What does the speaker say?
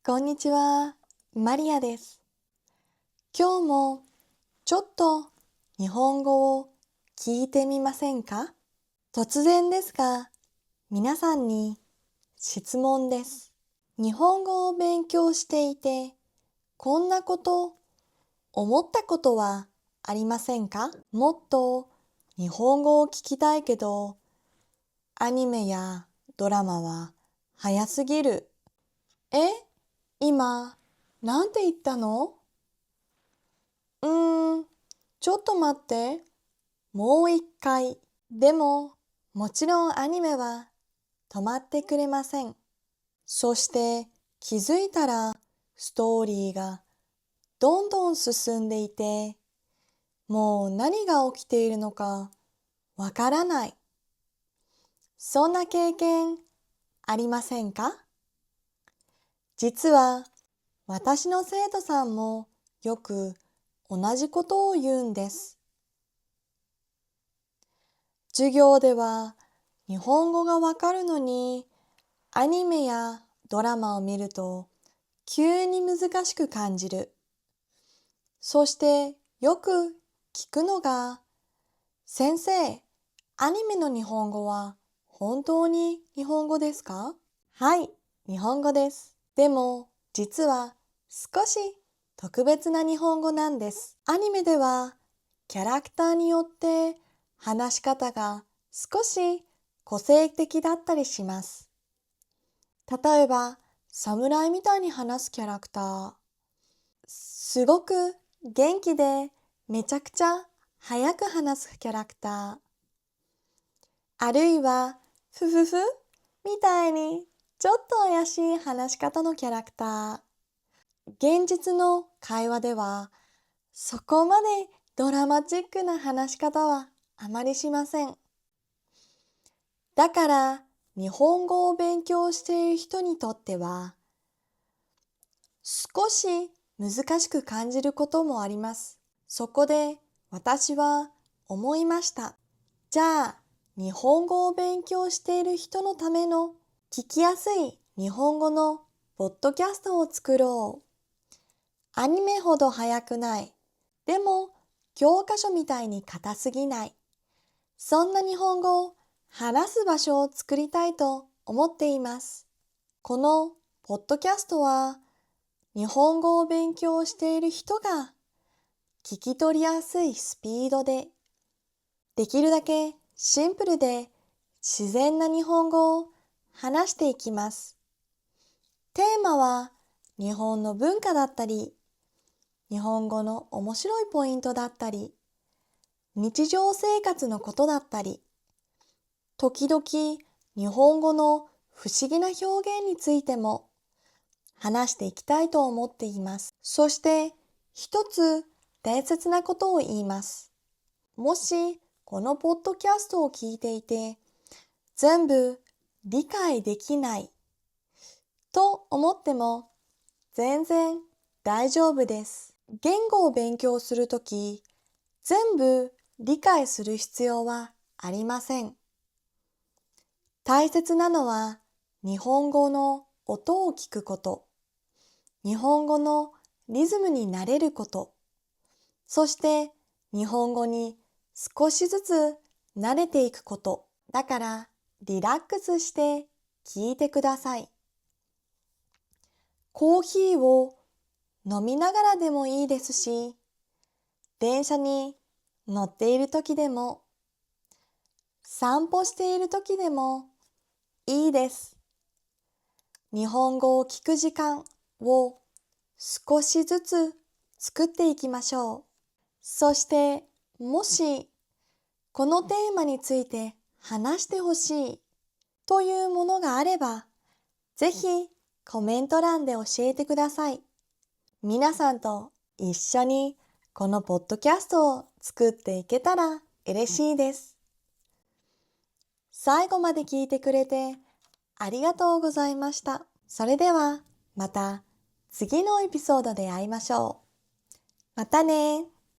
こんにちは、マリアです。今日もちょっと日本語を聞いてみませんか？突然ですが、皆さんに質問です。日本語を勉強していて、こんなこと思ったことはありませんか？もっと日本語を聞きたいけど、アニメやドラマは早すぎる。今、なんて言ったの？ちょっと待って。もう一回。でも、もちろんアニメは止まってくれません。そして気づいたらストーリーがどんどん進んでいて、もう何が起きているのかわからない。そんな経験ありませんか？実は私の生徒さんもよく同じことを言うんです。授業では日本語がわかるのに、アニメやドラマを見ると急に難しく感じる。そしてよく聞くのが、先生、アニメの日本語は本当に日本語ですか？はい、日本語です。でも実は少し特別な日本語なんです。アニメではキャラクターによって話し方が少し個性的だったりします。例えば、侍みたいに話すキャラクター、すごく元気でめちゃくちゃ早く話すキャラクター、あるいは、ふふふみたいにちょっと怪しい話し方のキャラクター。現実の会話では、そこまでドラマチックな話し方はあまりしません。だから、日本語を勉強している人にとっては、少し難しく感じることもあります。そこで私は思いました。じゃあ、日本語を勉強している人のための聞きやすい日本語のポッドキャストを作ろう。アニメほど速くない。でも、教科書みたいに硬すぎない。そんな日本語を話す場所を作りたいと思っています。このポッドキャストは、日本語を勉強している人が聞き取りやすいスピードで、できるだけシンプルで自然な日本語を話していきます。テーマは日本の文化だったり、日本語の面白いポイントだったり、日常生活のことだったり、時々日本語の不思議な表現についても話していきたいと思っています。そして一つ大切なことを言います。もしこのポッドキャストを聞いていて全部理解できないと思っても全然大丈夫です。言語を勉強するとき全部理解する必要はありません。大切なのは日本語の音を聞くこと、日本語のリズムに慣れること、そして日本語に少しずつ慣れていくこと。だからリラックスして聞いてください。コーヒーを飲みながらでもいいですし、電車に乗っている時でも、散歩している時でもいいです。日本語を聞く時間を少しずつ作っていきましょう。そしてもしこのテーマについて話してほしいというものがあれば、ぜひコメント欄で教えてください。皆さんと一緒にこのポッドキャストを作っていけたら嬉しいです。最後まで聞いてくれてありがとうございました。それではまた次のエピソードで会いましょう。またね。